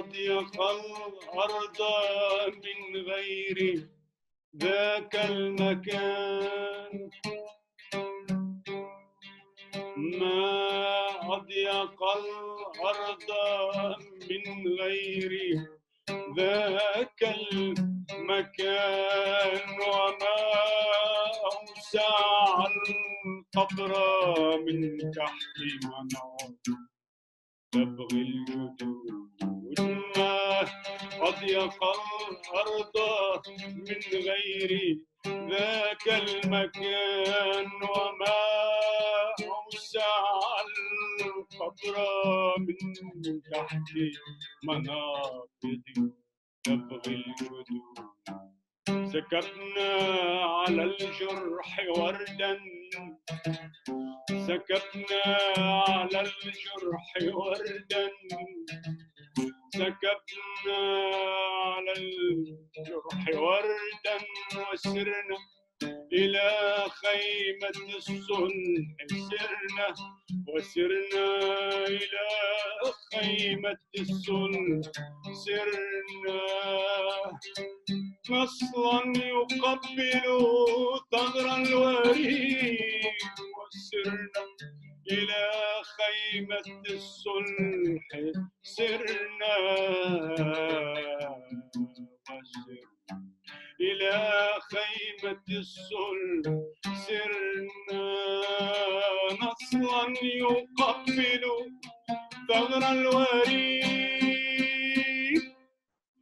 أضيق الأرض من غير ذاك المكان، ما أضيق الأرض من غير ذاك المكان، وما أوسع القبر من تحت منار تبغي الجدود، ما أضيق الأرض من غير ذاك المكان، وما أوسع القبر من تحت منابض تبغي الجدود. سكبنا على الجرح وردا، سكبنا على الجرح وردا، سكبنا على الجرح وردا، وسرنا إلى خيمة الصلح، سرنا وسرنا إلى خيمة الصلح، سرنا نصلا يقبل ثغر الوريد، وسرنا إلى خيمة الصلح، سرنا وسرنا إلى خيمة الصلح، سرنا نصلا يقبل ثغر الوريد،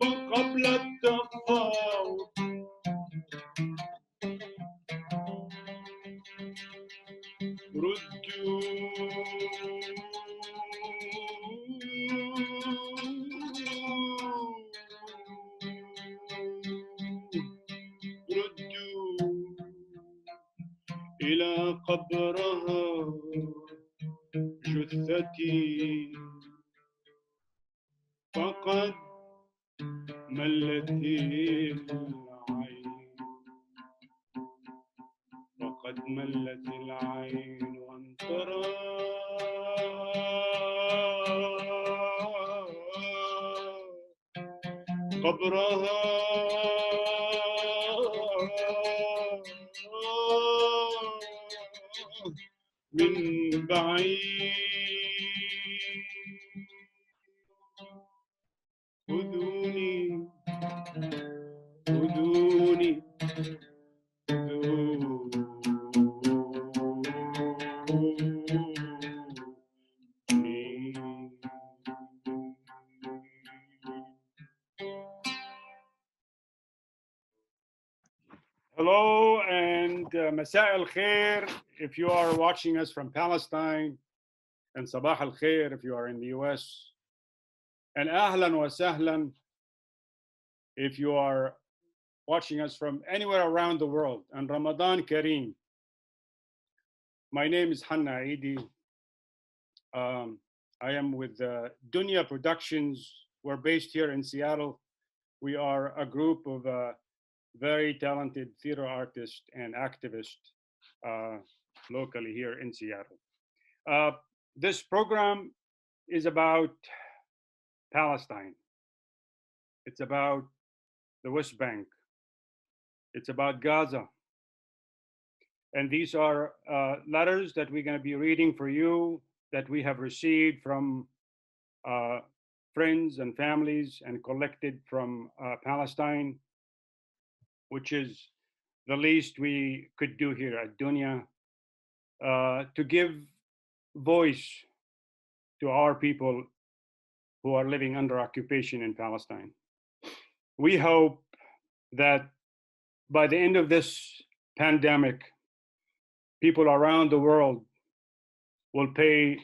وقبل التفاوض ردوا إلى قبرها جثتي، فقد ملت العين، وقد ملت العين وانترى قبرها من بعيد. خذوني خذوني Hello and Masa al Khair if you are watching us from Palestine, and Sabah al Khair if you are in the US, and Ahlan wa Sahlan if you are watching us from anywhere around the world, and Ramadan Kareem. My name is Hanna Eidi. I am with Dunya Productions. We're based here in Seattle. We are a group of very talented theater artists and activists locally here in Seattle. This program is about Palestine. It's about the West Bank. It's about Gaza. And these are letters that we're going to be reading for you that we have received from friends and families and collected from Palestine, which is the least we could do here at Dunya, to give voice to our people who are living under occupation in Palestine. We hope that by the end of this pandemic, people around the world will pay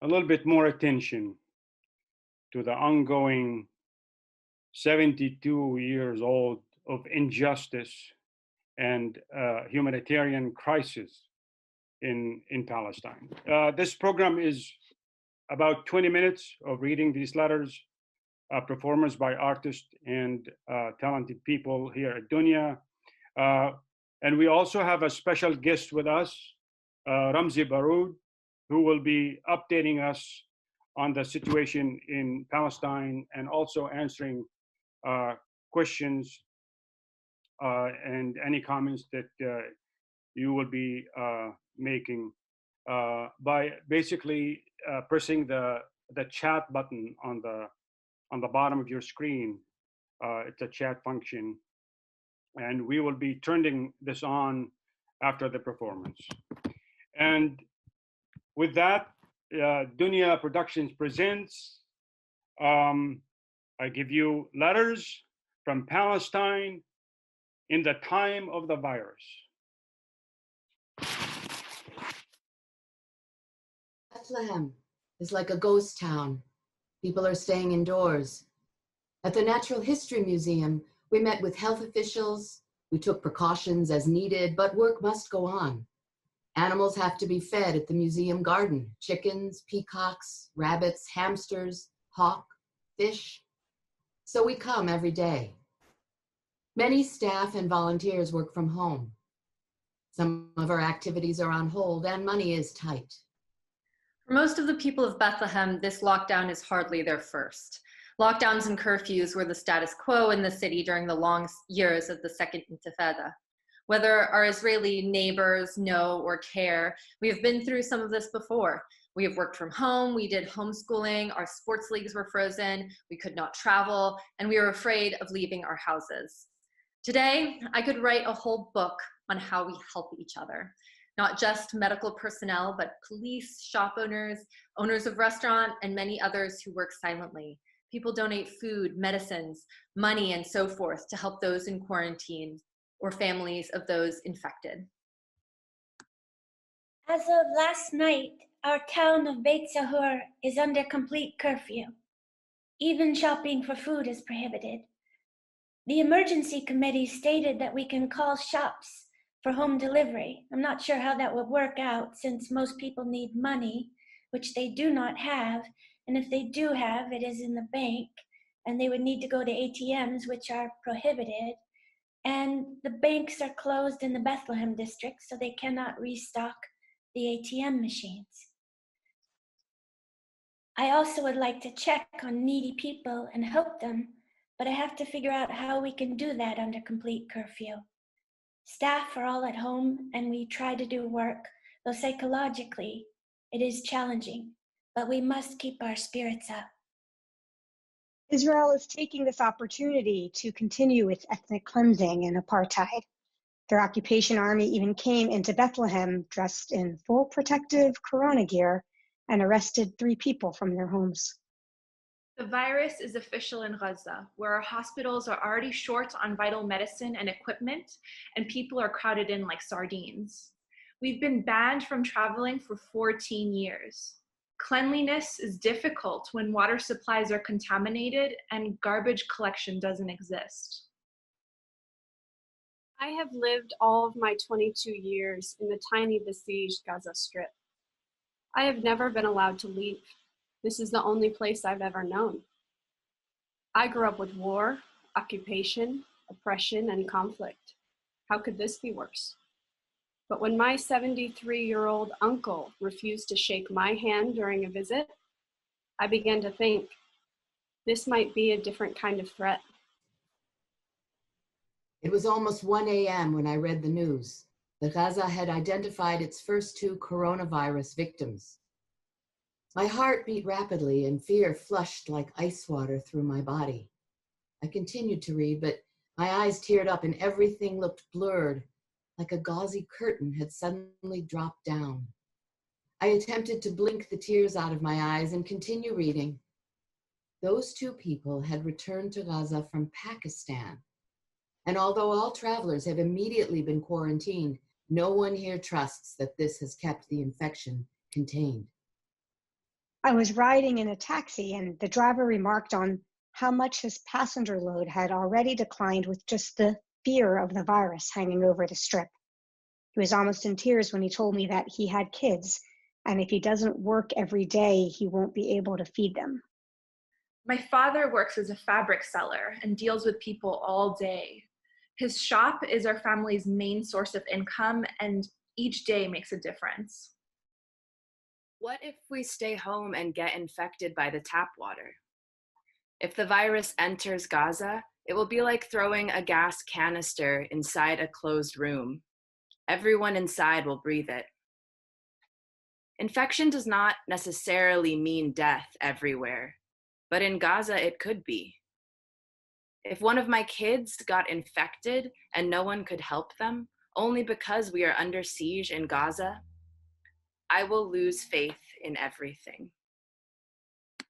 a little bit more attention to the ongoing 72 years old of injustice and humanitarian crisis in Palestine. This program is about 20 minutes of reading these letters, performance by artists and talented people here at Dunya. And we also have a special guest with us, Ramzi Baroud, who will be updating us on the situation in Palestine and also answering questions and any comments that you will be making by basically pressing the chat button on the bottom of your screen. It's a chat function, and we will be turning this on after the performance. And with that, Dunya Productions presents I Give You Letters from Palestine in the Time of the Virus. Bethlehem is like a ghost town. People are staying indoors. At the Natural History Museum, we met with health officials. We took precautions as needed, but work must go on. Animals have to be fed at the museum garden: chickens, peacocks, rabbits, hamsters, hawk, fish. So we come every day. Many staff and volunteers work from home. Some of our activities are on hold and money is tight. For most of the people of Bethlehem, this lockdown is hardly their first. Lockdowns and curfews were the status quo in the city during the long years of the Second Intifada. Whether our Israeli neighbors know or care, we have been through some of this before. We have worked from home, we did homeschooling, our sports leagues were frozen, we could not travel, and we were afraid of leaving our houses. Today, I could write a whole book on how we help each other. Not just medical personnel, but police, shop owners, owners of restaurants, and many others who work silently. People donate food, medicines, money, and so forth to help those in quarantine or families of those infected. As of last night, our town of Beit Sahur is under complete curfew. Even shopping for food is prohibited. The emergency committee stated that we can call shops for home delivery. I'm not sure how that would work out since most people need money, which they do not have. And if they do have, it is in the bank, and they would need to go to ATMs, which are prohibited. And the banks are closed in the Bethlehem district, so they cannot restock the ATM machines. I also would like to check on needy people and help them, but I have to figure out how we can do that under complete curfew. Staff are all at home and we try to do work, though psychologically it is challenging, but we must keep our spirits up. Israel is taking this opportunity to continue its ethnic cleansing and apartheid. Their occupation army even came into Bethlehem dressed in full protective corona gear and arrested 3 people from their homes. The virus is official in Gaza, where our hospitals are already short on vital medicine and equipment, and people are crowded in like sardines. We've been banned from traveling for 14 years. Cleanliness is difficult when water supplies are contaminated and garbage collection doesn't exist. I have lived all of my 22 years in the tiny besieged Gaza Strip. I have never been allowed to leave. This is the only place I've ever known. I grew up with war, occupation, oppression, and conflict. How could this be worse? But when my 73-year-old uncle refused to shake my hand during a visit, I began to think, this might be a different kind of threat. It was almost 1 a.m. when I read the news that Gaza had identified its first 2 coronavirus victims. My heart beat rapidly and fear flushed like ice water through my body. I continued to read, but my eyes teared up and everything looked blurred, like a gauzy curtain had suddenly dropped down. I attempted to blink the tears out of my eyes and continue reading. Those 2 people had returned to Gaza from Pakistan. And although all travelers have immediately been quarantined, no one here trusts that this has kept the infection contained. I was riding in a taxi and the driver remarked on how much his passenger load had already declined with just the fear of the virus hanging over the strip. He was almost in tears when he told me that he had kids And if he doesn't work every day, he won't be able to feed them. My father works as a fabric seller and deals with people all day. His shop is our family's main source of income, and each day makes a difference. What if we stay home and get infected by the tap water? If the virus enters Gaza, it will be like throwing a gas canister inside a closed room. Everyone inside will breathe it. Infection does not necessarily mean death everywhere, but in Gaza it could be. If one of my kids got infected and no one could help them, only because we are under siege in Gaza, I will lose faith in everything.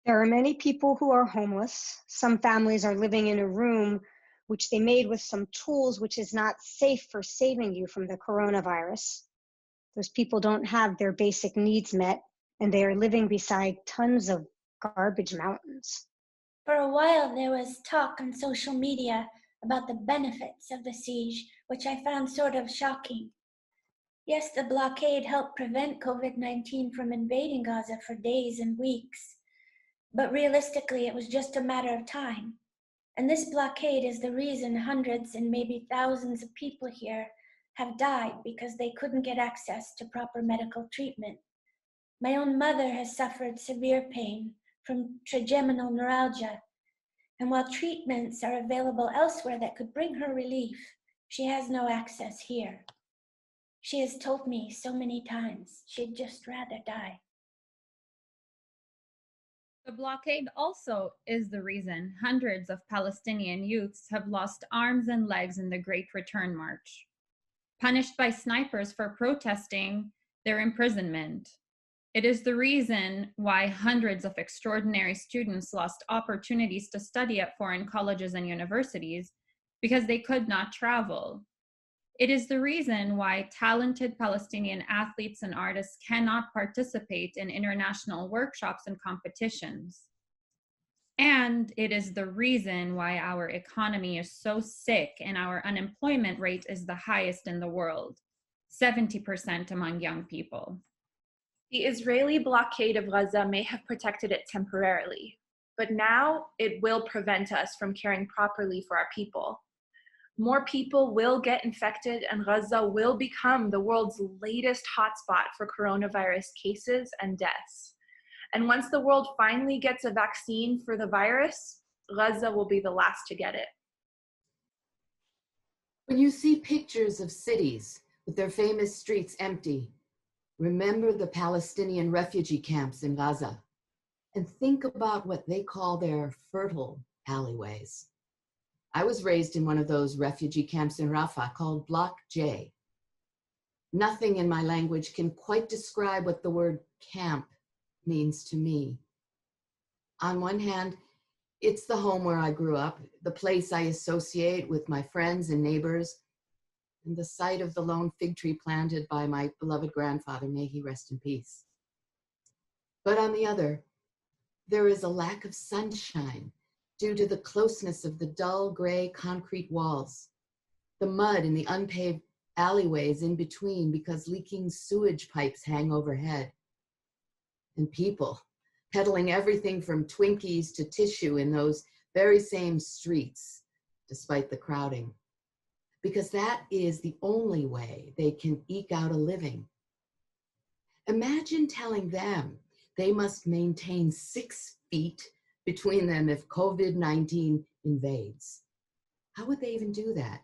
There are many people who are homeless. Some families are living in a room which they made with some tools which is not safe for saving you from the coronavirus. Those people don't have their basic needs met, and they are living beside tons of garbage mountains. For a while, there was talk on social media about the benefits of the siege, which I found sort of shocking. Yes, the blockade helped prevent COVID-19 from invading Gaza for days and weeks, but realistically, it was just a matter of time. And this blockade is the reason hundreds and maybe thousands of people here have died because they couldn't get access to proper medical treatment. My own mother has suffered severe pain from trigeminal neuralgia, and while treatments are available elsewhere that could bring her relief, she has no access here. She has told me so many times she'd just rather die. The blockade also is the reason hundreds of Palestinian youths have lost arms and legs in the Great Return March, punished by snipers for protesting their imprisonment. It is the reason why hundreds of extraordinary students lost opportunities to study at foreign colleges and universities because they could not travel. It is the reason why talented Palestinian athletes and artists cannot participate in international workshops and competitions. And it is the reason why our economy is so sick and our unemployment rate is the highest in the world, 70% among young people. The Israeli blockade of Gaza may have protected it temporarily, but now it will prevent us from caring properly for our people. More people will get infected, and Gaza will become the world's latest hotspot for coronavirus cases and deaths. And once the world finally gets a vaccine for the virus, Gaza will be the last to get it. When you see pictures of cities with their famous streets empty, remember the Palestinian refugee camps in Gaza and think about what they call their fertile alleyways. I was raised in one of those refugee camps in Rafah called Block J. Nothing in my language can quite describe what the word camp means to me. On one hand, it's the home where I grew up, the place I associate with my friends and neighbors, and the site of the lone fig tree planted by my beloved grandfather, may he rest in peace. But on the other, there is a lack of sunshine due to the closeness of the dull gray concrete walls, the mud in the unpaved alleyways in between because leaking sewage pipes hang overhead, and people peddling everything from Twinkies to tissue in those very same streets, despite the crowding, because that is the only way they can eke out a living. Imagine telling them they must maintain 6 feet between them if COVID-19 invades. How would they even do that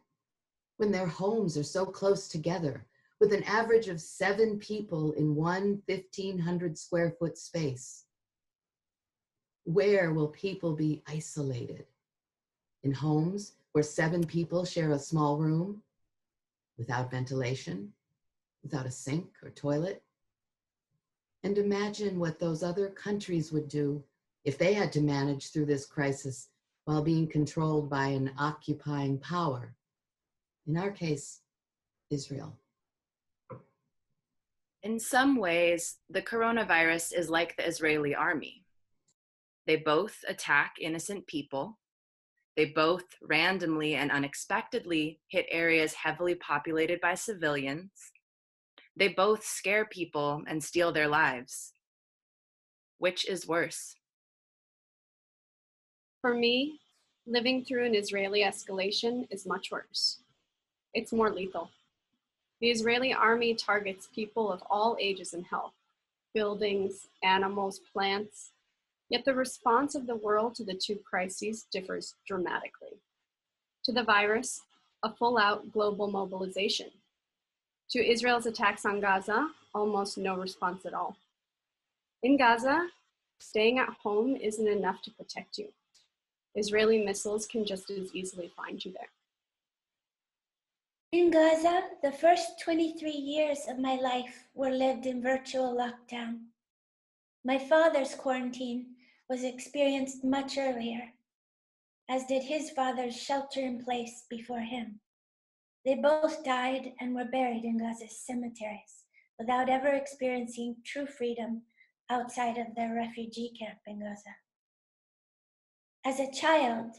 when their homes are so close together with an average of 7 people in one 1,500 square foot space? Where will people be isolated? In homes where 7 people share a small room, without ventilation, without a sink or toilet? And imagine what those other countries would do if they had to manage through this crisis while being controlled by an occupying power. In our case, Israel. In some ways, the coronavirus is like the Israeli army. They both attack innocent people. They both randomly and unexpectedly hit areas heavily populated by civilians. They both scare people and steal their lives. Which is worse? For me, living through an Israeli escalation is much worse. It's more lethal. The Israeli army targets people of all ages and health, buildings, animals, plants, yet the response of the world to the two crises differs dramatically. To the virus, a full-out global mobilization. To Israel's attacks on Gaza, almost no response at all. In Gaza, staying at home isn't enough to protect you. Israeli missiles can just as easily find you there. In Gaza, the first 23 years of my life were lived in virtual lockdown. My father's quarantine was experienced much earlier, as did his father's shelter in place before him. They both died and were buried in Gaza's cemeteries without ever experiencing true freedom outside of their refugee camp in Gaza. As a child,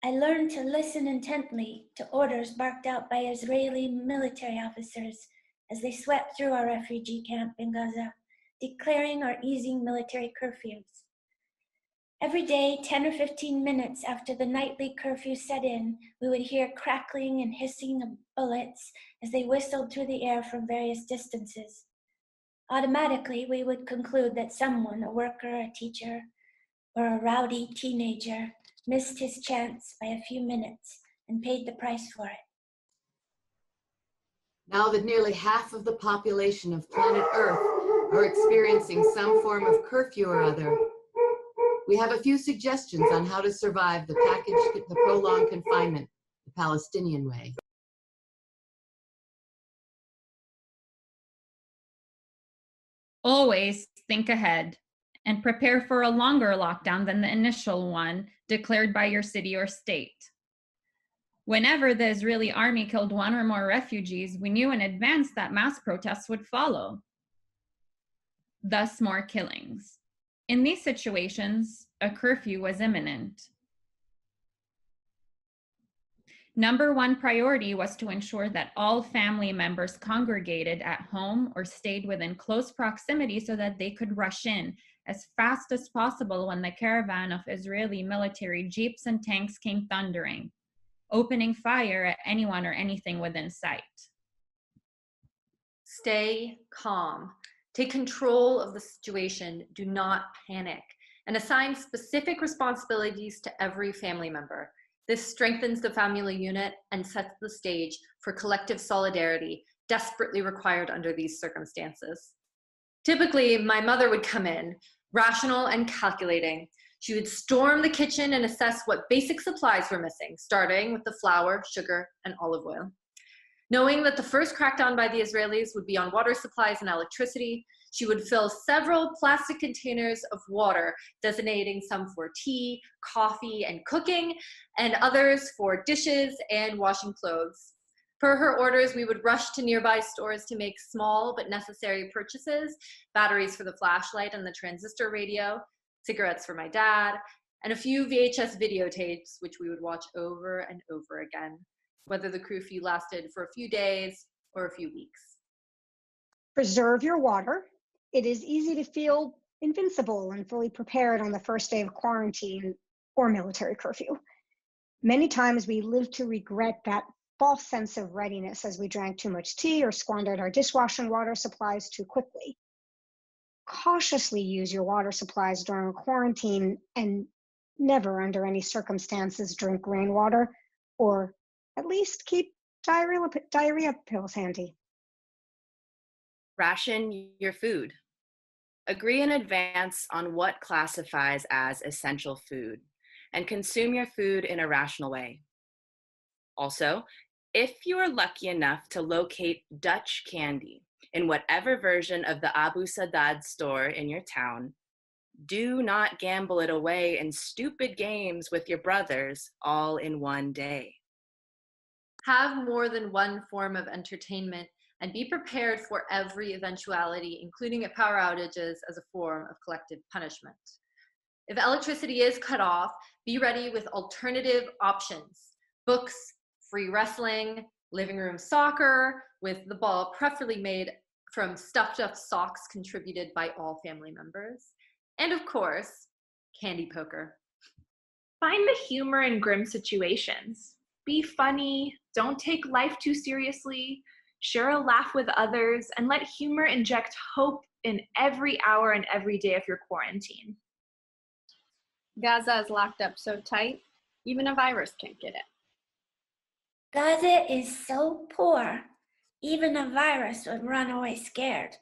I learned to listen intently to orders barked out by Israeli military officers as they swept through our refugee camp in Gaza, declaring or easing military curfews. Every day, 10 or 15 minutes after the nightly curfew set in, we would hear crackling and hissing of bullets as they whistled through the air from various distances. Automatically, we would conclude that someone, a worker, a teacher, or a rowdy teenager, missed his chance by a few minutes and paid the price for it. Now that nearly half of the population of planet Earth are experiencing some form of curfew or other, we have a few suggestions on how to survive the prolonged confinement the Palestinian way. Always think ahead and prepare for a longer lockdown than the initial one declared by your city or state. Whenever the Israeli army killed one or more refugees, we knew in advance that mass protests would follow. Thus, more killings. In these situations, a curfew was imminent. Number one priority was to ensure that all family members congregated at home or stayed within close proximity so that they could rush in as fast as possible when the caravan of Israeli military jeeps and tanks came thundering, opening fire at anyone or anything within sight. Stay calm. Take control of the situation. Do not panic. And assign specific responsibilities to every family member. This strengthens the family unit and sets the stage for collective solidarity, desperately required under these circumstances. Typically, my mother would come in, rational and calculating. She would storm the kitchen and assess what basic supplies were missing, starting with the flour, sugar, and olive oil. Knowing that the first crackdown by the Israelis would be on water supplies and electricity, she would fill several plastic containers of water, designating some for tea, coffee, and cooking, and others for dishes and washing clothes. Per her orders, we would rush to nearby stores to make small but necessary purchases, batteries for the flashlight and the transistor radio, cigarettes for my dad, and a few VHS videotapes, which we would watch over and over again, whether the curfew lasted for a few days or a few weeks. Preserve your water. It is easy to feel invincible and fully prepared on the first day of quarantine or military curfew. Many times we live to regret that false sense of readiness as we drank too much tea or squandered our dishwashing water supplies too quickly. Cautiously use your water supplies during quarantine and never under any circumstances drink rainwater, or at least keep diarrhea pills handy. Ration your food. Agree in advance on what classifies as essential food and consume your food in a rational way. Also, if you are lucky enough to locate Dutch candy in whatever version of the Abu Saddad store in your town, do not gamble it away in stupid games with your brothers all in one day. Have more than one form of entertainment and be prepared for every eventuality, including power outages as a form of collective punishment. If electricity is cut off, be ready with alternative options: books, free wrestling, living room soccer with the ball preferably made from stuffed up socks contributed by all family members, and of course, candy poker. Find the humor in grim situations. Be funny, don't take life too seriously, share a laugh with others, and let humor inject hope in every hour and every day of your quarantine. Gaza is locked up so tight, even a virus can't get in. Gaza is so poor, even a virus would run away scared.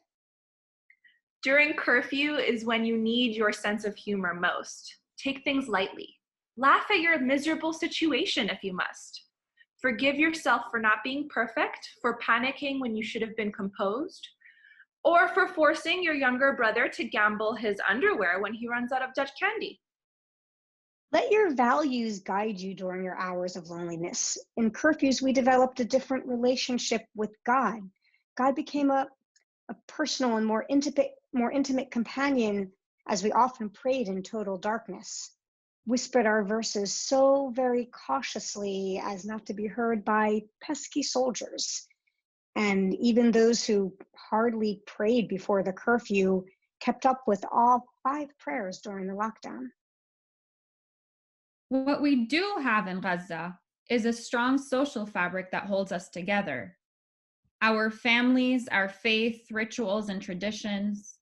During curfew is when you need your sense of humor most. Take things lightly. Laugh at your miserable situation if you must. Forgive yourself for not being perfect, for panicking when you should have been composed, or for forcing your younger brother to gamble his underwear when he runs out of Dutch candy. Let your values guide you during your hours of loneliness. In curfews, we developed a different relationship with God. God became a personal and more intimate companion as we often prayed in total darkness, whispered our verses so very cautiously as not to be heard by pesky soldiers. And even those who hardly prayed before the curfew kept up with all 5 prayers during the lockdown. What we do have in Gaza is a strong social fabric that holds us together. Our families, our faith, rituals, and traditions.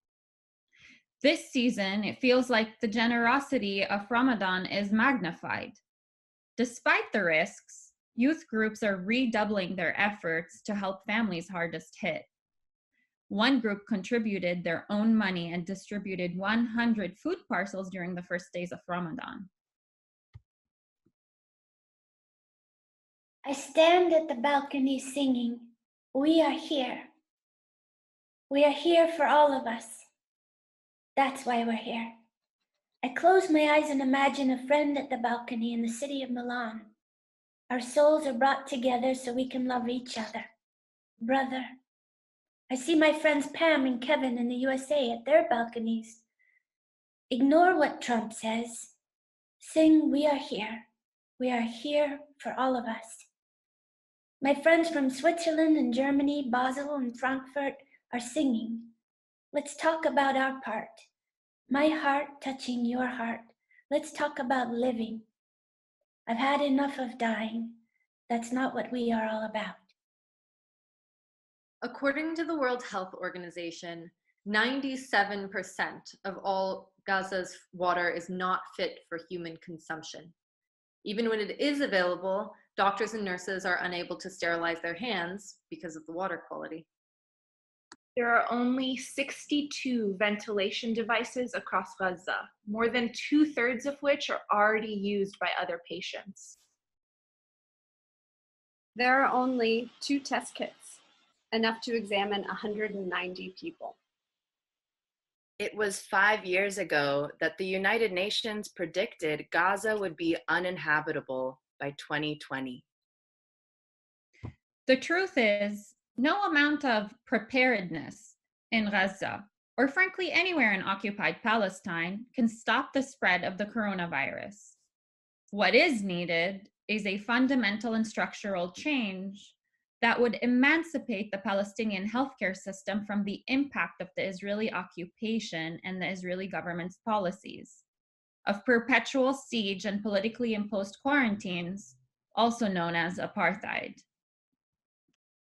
This season, it feels like the generosity of Ramadan is magnified. Despite the risks, youth groups are redoubling their efforts to help families hardest hit. One group contributed their own money and distributed 100 food parcels during the first days of Ramadan. I stand at the balcony singing, "We are here. We are here for all of us. That's why we're here." I close my eyes and imagine a friend at the balcony in the city of Milan. Our souls are brought together so we can love each other. Brother. I see my friends Pam and Kevin in the USA at their balconies. Ignore what Trump says. Sing, "We are here. We are here for all of us." My friends from Switzerland and Germany, Basel and Frankfurt are singing. Let's talk about our part. My heart touching your heart. Let's talk about living. I've had enough of dying. That's not what we are all about. According to the World Health Organization, 97% of all Gaza's water is not fit for human consumption. Even when it is available, doctors and nurses are unable to sterilize their hands because of the water quality. There are only 62 ventilation devices across Gaza, more than 2/3 of which are already used by other patients. There are only 2 test kits, enough to examine 190 people. It was 5 years ago that the United Nations predicted Gaza would be uninhabitable by 2020. The truth is, no amount of preparedness in Gaza, or frankly anywhere in occupied Palestine, can stop the spread of the coronavirus. What is needed is a fundamental and structural change that would emancipate the Palestinian healthcare system from the impact of the Israeli occupation and the Israeli government's policies, of perpetual siege and politically imposed quarantines, also known as apartheid.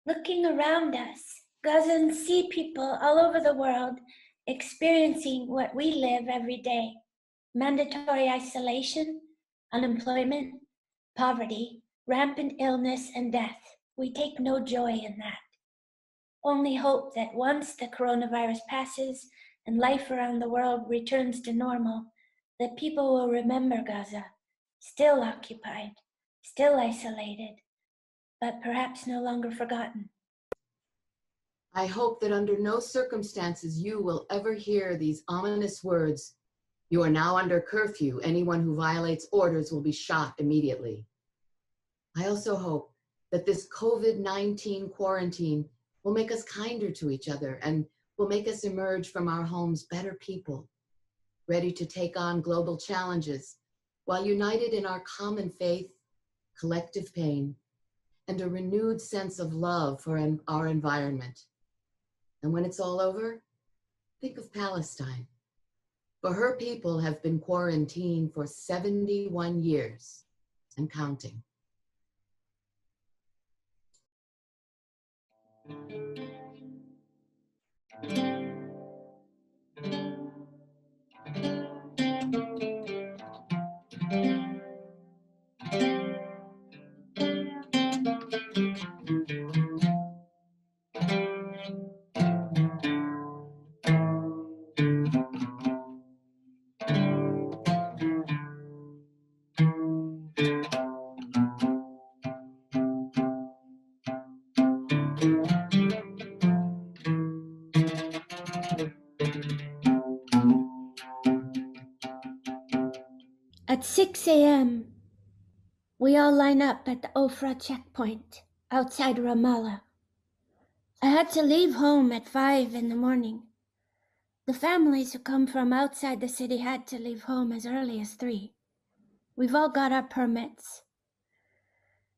Looking around us, Gazans see people all over the world experiencing what we live every day: mandatory isolation, unemployment, poverty, rampant illness, and death. We take no joy in that. Only hope that once the coronavirus passes and life around the world returns to normal, that people will remember Gaza, still occupied, still isolated, but perhaps no longer forgotten. I hope that under no circumstances you will ever hear these ominous words, "You are now under curfew. Anyone who violates orders will be shot immediately." I also hope that this COVID-19 quarantine will make us kinder to each other and will make us emerge from our homes better people, ready to take on global challenges while united in our common faith, collective pain, and a renewed sense of love for our environment. And when it's all over, think of Palestine. For her people have been quarantined for 71 years and counting. At 6 a.m., we all line up at the Ofra checkpoint outside Ramallah. I had to leave home at 5 in the morning. The families who come from outside the city had to leave home as early as 3. We've all got our permits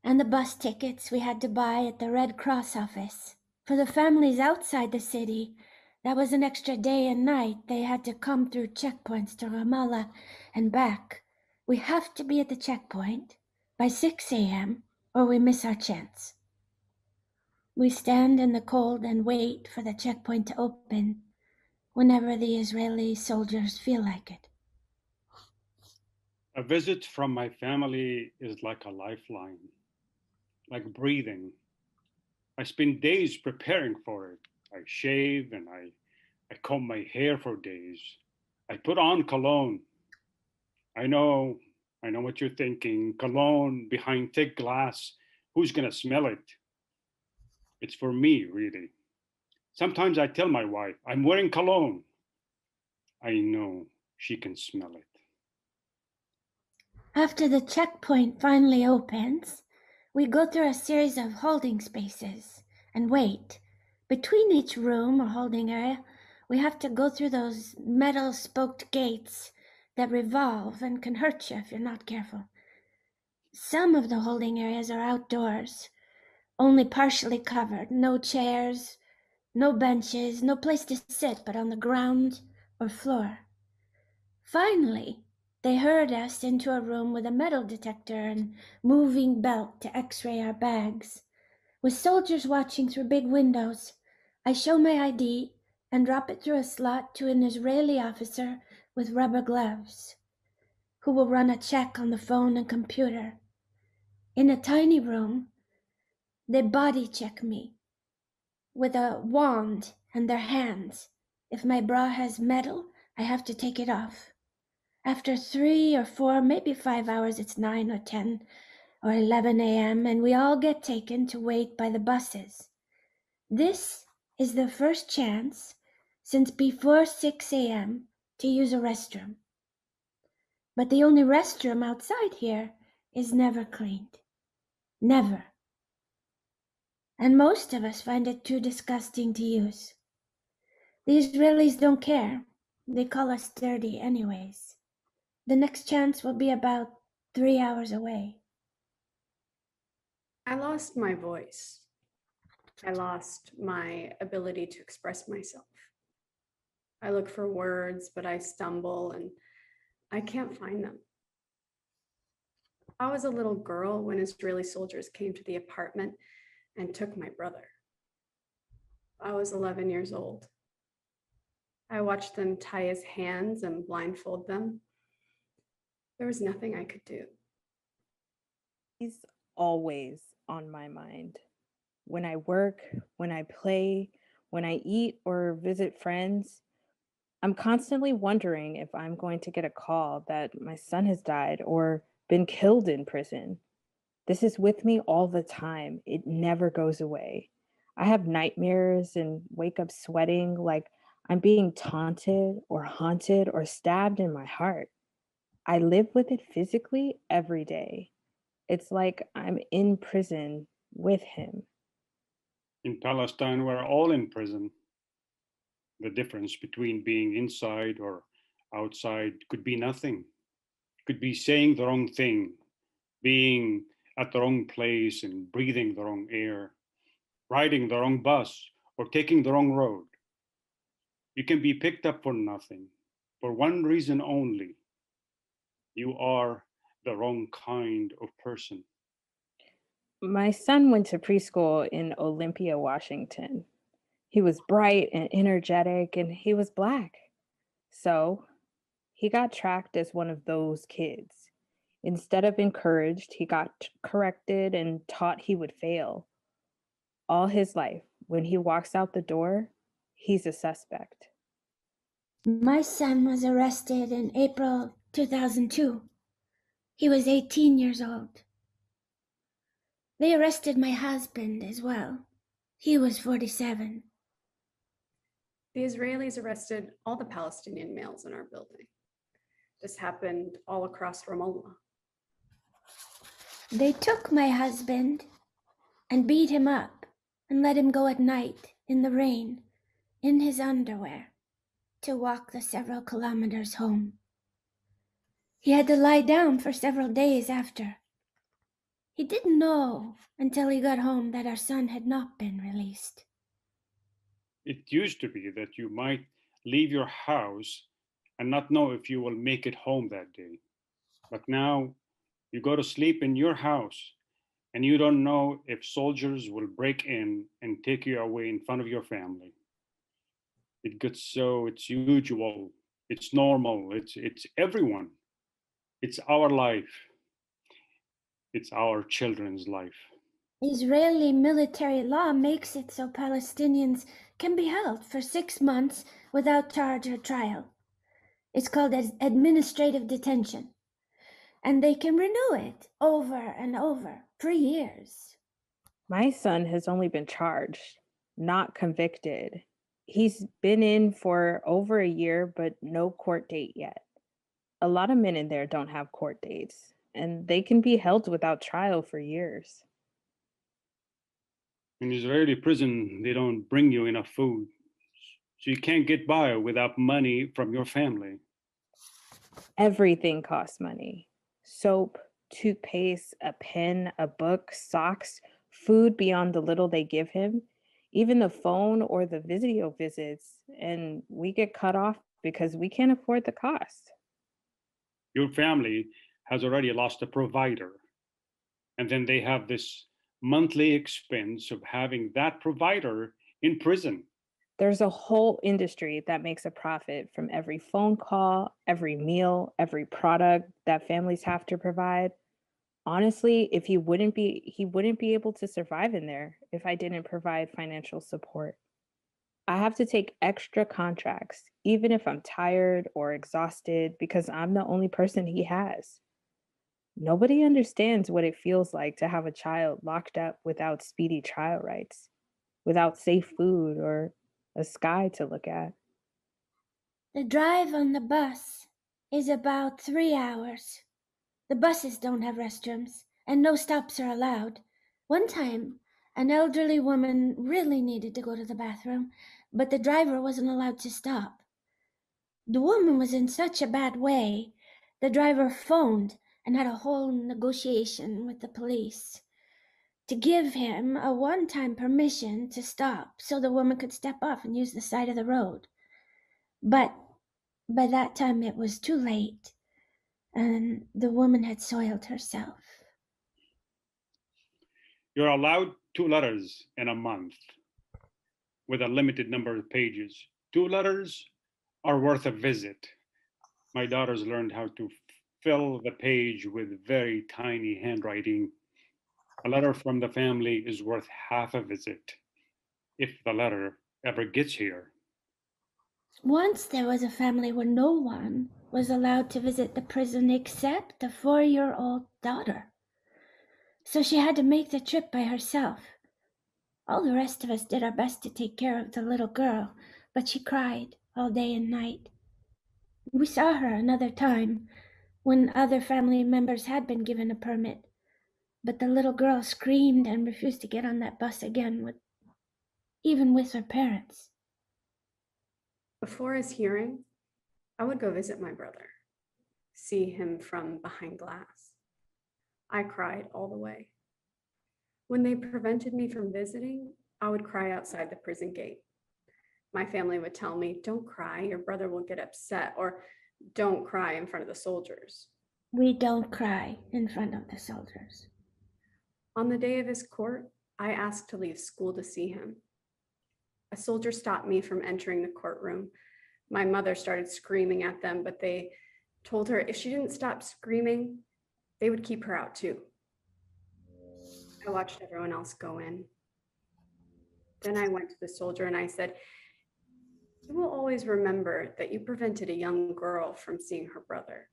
and the bus tickets we had to buy at the Red Cross office. For the families outside the city, that was an extra day and night. They had to come through checkpoints to Ramallah and back. We have to be at the checkpoint by 6 a.m. or we miss our chance. We stand in the cold and wait for the checkpoint to open whenever the Israeli soldiers feel like it. A visit from my family is like a lifeline, like breathing. I spend days preparing for it. I shave and I comb my hair for days. I put on cologne. I know what you're thinking. Cologne behind thick glass. Who's gonna smell it? It's for me, really. Sometimes I tell my wife, I'm wearing cologne. I know she can smell it. After the checkpoint finally opens, we go through a series of holding spaces and wait. Between each room or holding area, we have to go through those metal spoked gates that revolve and can hurt you if you're not careful. Some of the holding areas are outdoors, only partially covered, no chairs, no benches, no place to sit but on the ground or floor. Finally, they herd us into a room with a metal detector and moving belt to x-ray our bags. With soldiers watching through big windows, I show my ID and drop it through a slot to an Israeli officer with rubber gloves, who will run a check on the phone and computer. In a tiny room, they body check me with a wand and their hands. If my bra has metal, I have to take it off. After 3 or 4, maybe 5 hours, it's 9 or 10 or 11 a.m., and we all get taken to wait by the buses. This is the first chance since before 6 a.m. to use a restroom. But the only restroom outside here is never cleaned. Never. And most of us find it too disgusting to use. The Israelis don't care. They call us dirty anyways. The next chance will be about 3 hours away. I lost my voice. I lost my ability to express myself. I look for words, but I stumble and I can't find them. I was a little girl when Israeli soldiers came to the apartment and took my brother. I was 11 years old. I watched them tie his hands and blindfold them. There was nothing I could do. He's always on my mind. When I work, when I play, when I eat or visit friends, I'm constantly wondering if I'm going to get a call that my son has died or been killed in prison. This is with me all the time. It never goes away. I have nightmares and wake up sweating like I'm being taunted or haunted or stabbed in my heart. I live with it physically every day. It's like I'm in prison with him. In Palestine, we're all in prison. The difference between being inside or outside could be nothing. Could be saying the wrong thing, being at the wrong place and breathing the wrong air, riding the wrong bus or taking the wrong road. You can be picked up for nothing, for one reason only. You are the wrong kind of person. My son went to preschool in Olympia, Washington. He was bright and energetic, and he was Black. So he got tracked as one of those kids. Instead of encouraged, he got corrected and taught he would fail. All his life, when he walks out the door, he's a suspect. My son was arrested in April 2002. He was 18 years old. They arrested my husband as well. He was 47. The Israelis arrested all the Palestinian males in our building. This happened all across Ramallah. They took my husband and beat him up and let him go at night in the rain in his underwear to walk the several kilometers home. He had to lie down for several days after. He didn't know until he got home that our son had not been released. It used to be that you might leave your house and not know if you will make it home that day. But now you go to sleep in your house and you don't know if soldiers will break in and take you away in front of your family. It gets so, it's usual, it's normal, it's everyone. It's our life. It's our children's life. Israeli military law makes it so Palestinians can be held for 6 months without charge or trial. It's called as administrative detention, and they can renew it over and over for years. My son has only been charged, not convicted. He's been in for over a year, but no court date yet. A lot of men in there don't have court dates, and they can be held without trial for years. In Israeli prison, they don't bring you enough food. So you can't get by without money from your family. Everything costs money. Soap, toothpaste, a pen, a book, socks, food beyond the little they give him, even the phone or the video visits, and we get cut off because we can't afford the cost. Your family has already lost a provider. And then they have this monthly expense of having that provider in prison. There's a whole industry that makes a profit from every phone call, every meal, every product that families have to provide. Honestly, if he wouldn't be able to survive in there if I didn't provide financial support. I have to take extra contracts, even if I'm tired or exhausted, because I'm the only person he has. Nobody understands what it feels like to have a child locked up without speedy trial rights, without safe food or a sky to look at. The drive on the bus is about 3 hours. The buses don't have restrooms, and no stops are allowed. One time, an elderly woman really needed to go to the bathroom, but the driver wasn't allowed to stop. The woman was in such a bad way, the driver phoned and had a whole negotiation with the police to give him a one-time permission to stop so the woman could step off and use the side of the road. But by that time it was too late, and the woman had soiled herself. You're allowed 2 letters in a month with a limited number of pages. 2 letters are worth a visit. My daughters learned how to fill the page with very tiny handwriting. A letter from the family is worth half a visit, if the letter ever gets here. Once there was a family where no one was allowed to visit the prison except the 4-year-old daughter. So she had to make the trip by herself. All the rest of us did our best to take care of the little girl, but she cried all day and night. We saw her another time when other family members had been given a permit, but the little girl screamed and refused to get on that bus again, even with her parents. Before his hearing, I would go visit my brother, see him from behind glass. I cried all the way. When they prevented me from visiting, I would cry outside the prison gate. My family would tell me, "Don't cry, your brother will get upset," or "Don't cry in front of the soldiers." We don't cry in front of the soldiers. On the day of his court, I asked to leave school to see him. A soldier stopped me from entering the courtroom. My mother started screaming at them, but they told her if she didn't stop screaming, they would keep her out too. I watched everyone else go in. Then I went to the soldier and I said, "You will always remember that you prevented a young girl from seeing her brother."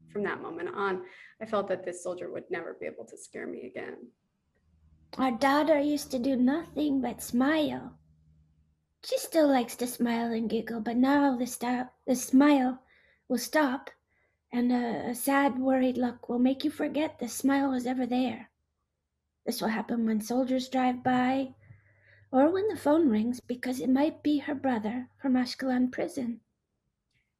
From that moment on, I felt that this soldier would never be able to scare me again. Our daughter used to do nothing but smile. She still likes to smile and giggle, but now the smile will stop, and a sad, worried look will make you forget the smile was ever there. This will happen when soldiers drive by, or when the phone rings, because it might be her brother from Ashkelon prison.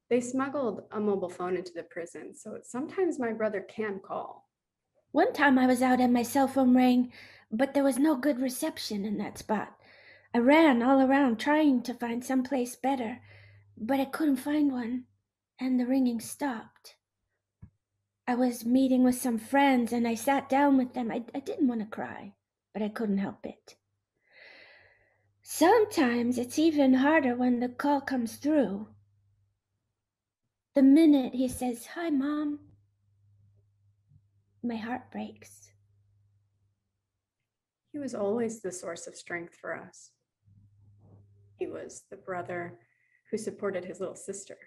They smuggled a mobile phone into the prison, so sometimes my brother can call. One time I was out and my cell phone rang, but there was no good reception in that spot. I ran all around trying to find someplace better, but I couldn't find one, and the ringing stopped. I was meeting with some friends and I sat down with them. I didn't want to cry, but I couldn't help it. Sometimes it's even harder when the call comes through. The minute he says, "Hi, Mom," my heart breaks. He was always the source of strength for us. He was the brother who supported his little sister.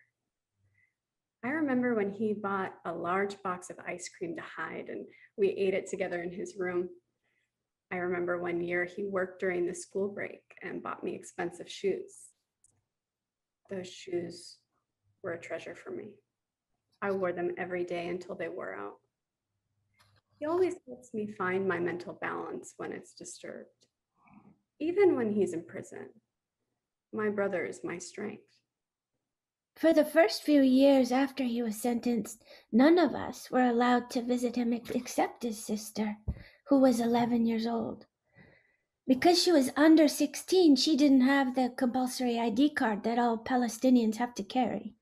I remember when he bought a large box of ice cream to hide and we ate it together in his room. I remember one year he worked during the school break and bought me expensive shoes. Those shoes were a treasure for me. I wore them every day until they wore out. He always helps me find my mental balance when it's disturbed. Even when he's in prison, my brother is my strength. For the first few years after he was sentenced, none of us were allowed to visit him except his sister, who was 11 years old. Because she was under 16, she didn't have the compulsory ID card that all Palestinians have to carry.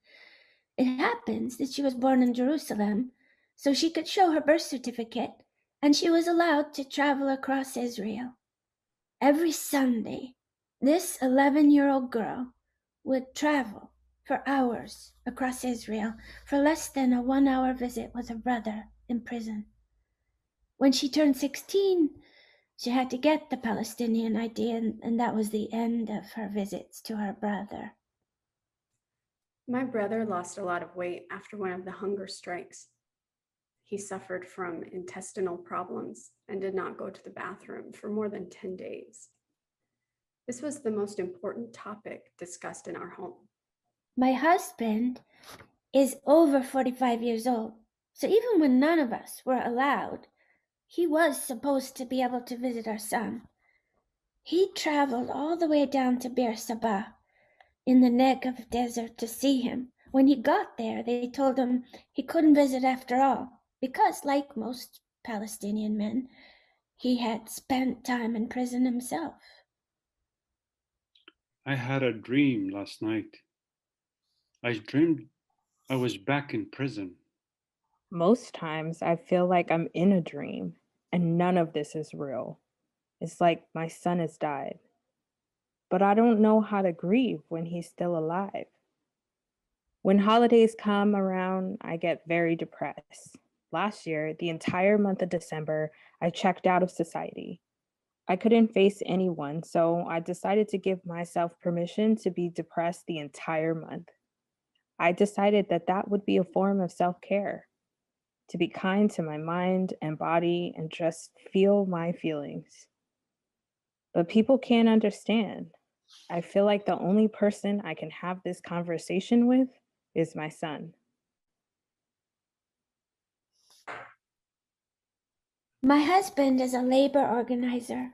It happens that she was born in Jerusalem, so she could show her birth certificate, and she was allowed to travel across Israel. Every Sunday, this 11-year-old girl would travel for hours across Israel for less than a 1-hour visit with her brother in prison. When she turned 16, she had to get the Palestinian ID, and that was the end of her visits to her brother. My brother lost a lot of weight after one of the hunger strikes. He suffered from intestinal problems and did not go to the bathroom for more than 10 days. This was the most important topic discussed in our home. My husband is over 45 years old, so even when none of us were allowed, he was supposed to be able to visit our son. He traveled all the way down to Beersheba in the Negev desert to see him. When he got there, they told him he couldn't visit after all, because, like most Palestinian men, he had spent time in prison himself. I had a dream last night. I dreamed I was back in prison. Most times I feel like I'm in a dream and none of this is real. It's like my son has died. But I don't know how to grieve when he's still alive. When holidays come around, I get very depressed. Last year, the entire month of December, I checked out of society. I couldn't face anyone, so I decided to give myself permission to be depressed the entire month. I decided that that would be a form of self-care, to be kind to my mind and body and just feel my feelings. But people can't understand. I feel like the only person I can have this conversation with is my son. My husband is a labor organizer,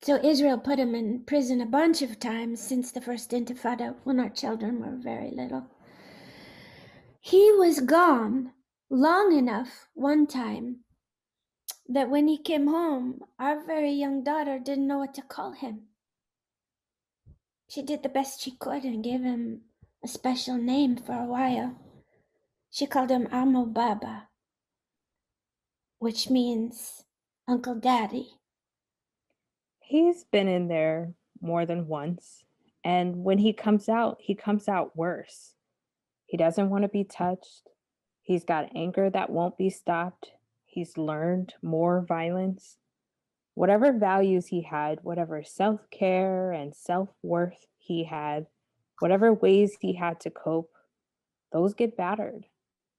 so Israel put him in prison a bunch of times since the first Intifada when our children were very little. He was gone long enough one time that when he came home, our very young daughter didn't know what to call him. She did the best she could and gave him a special name for a while. She called him Amo Baba, which means Uncle Daddy. He's been in there more than once, and when he comes out worse. He doesn't want to be touched. He's got anger that won't be stopped. He's learned more violence. Whatever values he had, whatever self care and self worth he had, whatever ways he had to cope, those get battered.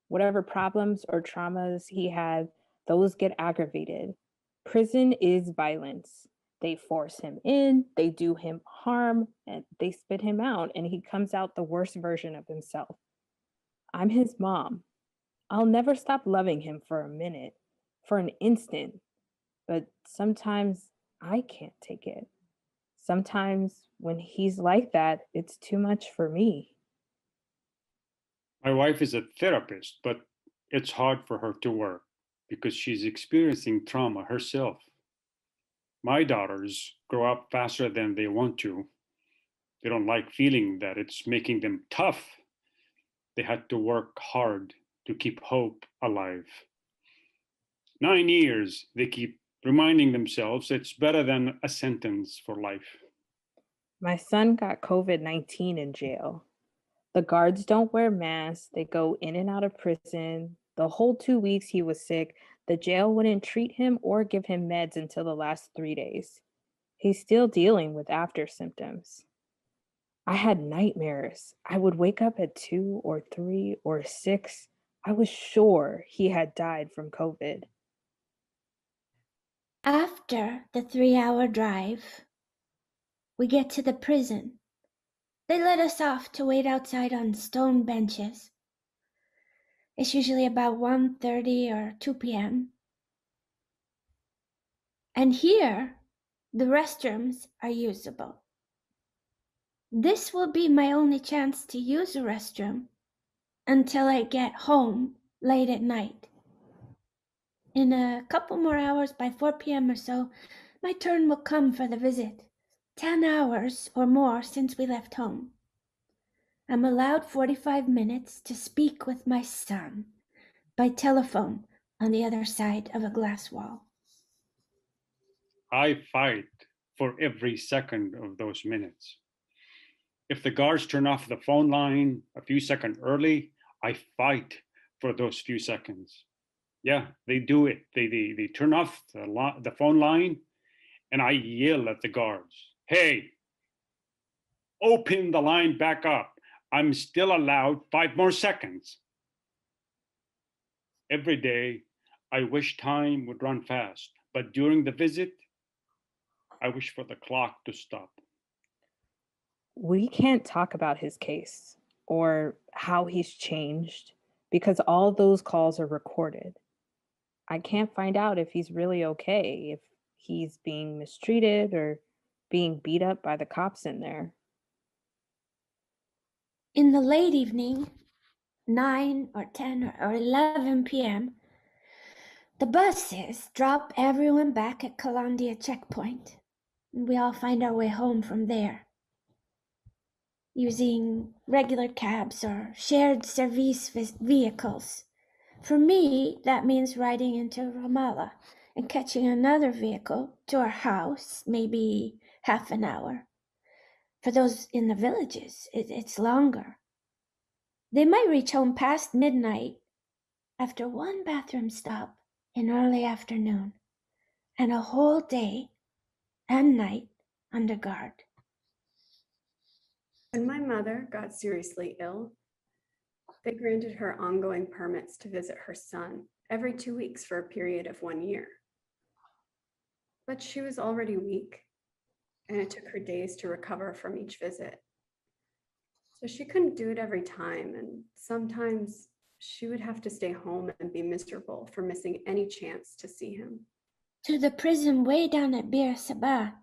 Whatever problems or traumas he had, those get aggravated. Prison is violence. They force him in, they do him harm, and they spit him out, and he comes out the worst version of himself. I'm his mom. I'll never stop loving him for a minute, for an instant, but sometimes I can't take it. Sometimes when he's like that, it's too much for me. My wife is a therapist, but it's hard for her to work because she's experiencing trauma herself. My daughters grow up faster than they want to. They don't like feeling that it's making them tough. They had to work hard to keep hope alive. 9 years, they keep reminding themselves it's better than a sentence for life. My son got COVID-19 in jail. The guards don't wear masks. They go in and out of prison. The whole 2 weeks he was sick, the jail wouldn't treat him or give him meds until the last 3 days. He's still dealing with after symptoms. I had nightmares. I would wake up at 2 or 3 or 6. I was sure he had died from COVID. After the 3-hour drive, we get to the prison. They let us off to wait outside on stone benches. It's usually about 1:30 or 2 p.m. And here, the restrooms are usable. This will be my only chance to use a restroom until I get home late at night. In a couple more hours, by 4 p.m. or so, my turn will come for the visit. 10 hours or more since we left home. I'm allowed 45 minutes to speak with my son by telephone on the other side of a glass wall. I fight for every second of those minutes. If the guards turn off the phone line a few seconds early, I fight for those few seconds. Yeah, they do it. They turn off the phone line, and I yell at the guards, "Hey, open the line back up. I'm still allowed 5 more seconds." Every day, I wish time would run fast, but during the visit, I wish for the clock to stop. We can't talk about his case or how he's changed because all those calls are recorded. I can't find out if he's really okay, if he's being mistreated or being beat up by the cops in there. In the late evening, 9 or 10 or 11 p.m., the buses drop everyone back at Calandia checkpoint, and we all find our way home from there, using regular cabs or shared service vehicles. For me, that means riding into Ramallah and catching another vehicle to our house, maybe half an hour. For those in the villages, it's longer. They might reach home past midnight after one bathroom stop in early afternoon and a whole day and night under guard. When my mother got seriously ill, they granted her ongoing permits to visit her son every 2 weeks for a period of 1 year. But she was already weak, and it took her days to recover from each visit. So she couldn't do it every time, and sometimes she would have to stay home and be miserable for missing any chance to see him. To the prison way down at Bir Sabah,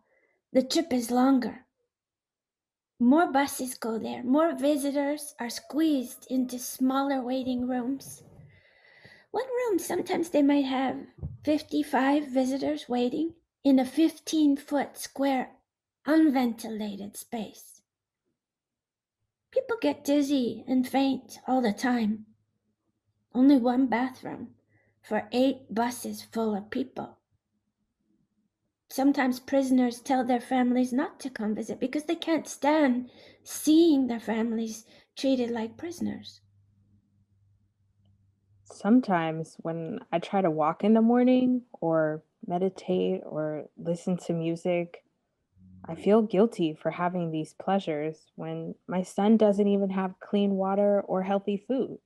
the trip is longer. More buses go there. More visitors are squeezed into smaller waiting rooms. One room, sometimes they might have 55 visitors waiting in a 15-foot square, unventilated space. People get dizzy and faint all the time. Only one bathroom for 8 buses full of people. Sometimes prisoners tell their families not to come visit because they can't stand seeing their families treated like prisoners. Sometimes when I try to walk in the morning or meditate or listen to music, I feel guilty for having these pleasures when my son doesn't even have clean water or healthy food.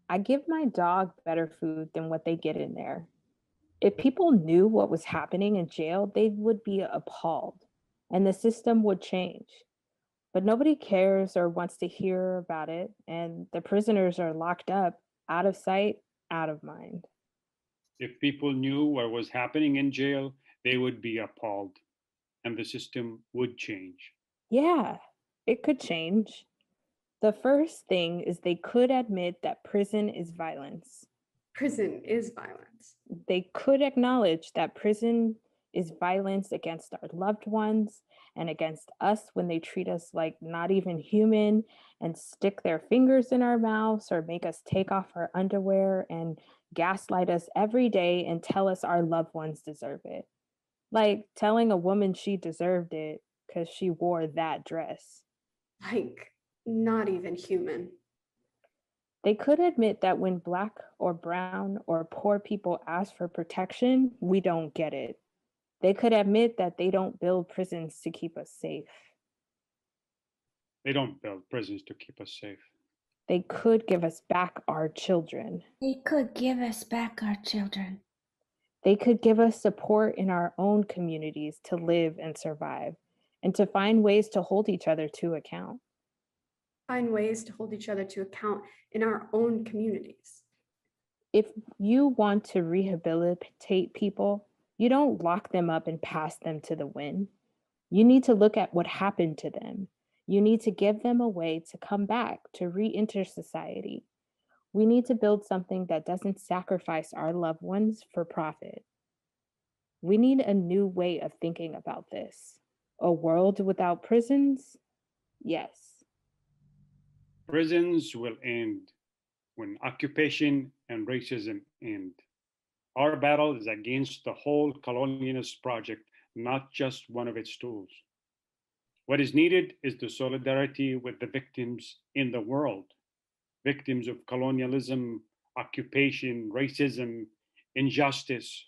I give my dog better food than what they get in there. If people knew what was happening in jail, they would be appalled and the system would change. But nobody cares or wants to hear about it, and the prisoners are locked up, out of sight, out of mind. If people knew what was happening in jail, they would be appalled and the system would change. Yeah, it could change. The first thing is they could admit that prison is violence. Prison is violence. They could acknowledge that prison is violence against our loved ones and against us when they treat us like not even human and stick their fingers in our mouths or make us take off our underwear and gaslight us every day and tell us our loved ones deserve it. Like telling a woman she deserved it because she wore that dress. Like, not even human. They could admit that when Black or brown or poor people ask for protection, we don't get it. They could admit that they don't build prisons to keep us safe. They don't build prisons to keep us safe. They could give us back our children. They could give us back our children. They could give us support in our own communities to live and survive, and to find ways to hold each other to account. Find ways to hold each other to account in our own communities. If you want to rehabilitate people, you don't lock them up and pass them to the wind. You need to look at what happened to them. You need to give them a way to come back, to re-enter society. We need to build something that doesn't sacrifice our loved ones for profit. We need a new way of thinking about this. A world without prisons? Yes. Prisons will end when occupation and racism end. Our battle is against the whole colonialist project, not just one of its tools. What is needed is the solidarity with the victims in the world, victims of colonialism, occupation, racism, injustice.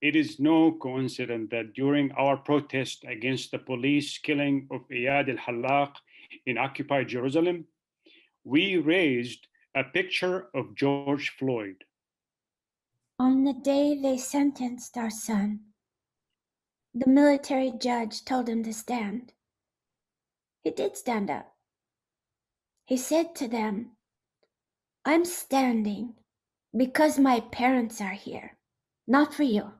It is no coincidence that during our protest against the police killing of Iyad al-Hallaq in occupied Jerusalem, we raised a picture of George Floyd. On the day they sentenced our son, the military judge told him to stand. He did stand up. He said to them, "I'm standing because my parents are here, not for you.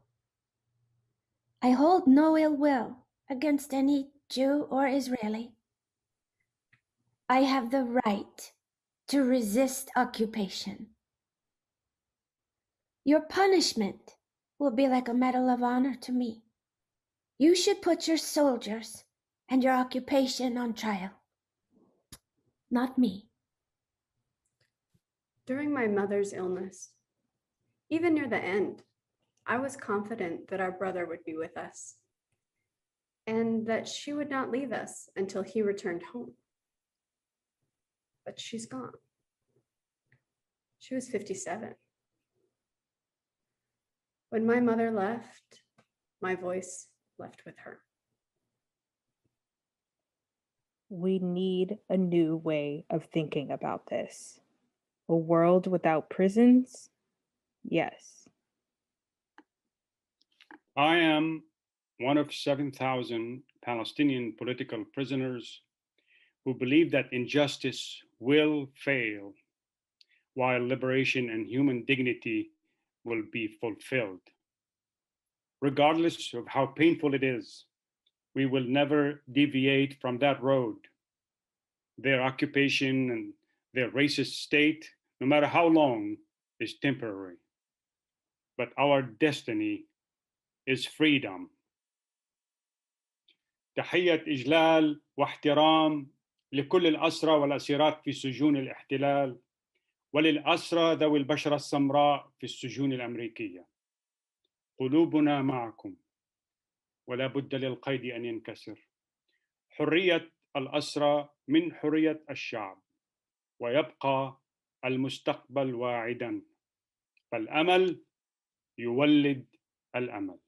I hold no ill will against any Jew or Israeli. I have the right to resist occupation. Your punishment will be like a medal of honor to me. You should put your soldiers and your occupation on trial, not me." During my mother's illness, even near the end, I was confident that our brother would be with us and that she would not leave us until he returned home. But she's gone. She was 57. When my mother left, my voice left with her. We need a new way of thinking about this. A world without prisons? Yes. I am one of 7,000 Palestinian political prisoners who believe that injustice will fail while liberation and human dignity will be fulfilled. Regardless of how painful it is, we will never deviate from that road. Their occupation and their racist state, no matter how long, is temporary. But our destiny is freedom. تحية إجلال واحترام لكل الأسرى والأسيرات في سجون الاحتلال وللأسرى ذوي البشرة السمراء في السجون الأمريكية. قلوبنا معكم ولا بد للقيد أن ينكسر. حرية الأسرى من حرية الشعب، ويبقى المستقبل واعدا، فالأمل يولد الأمل.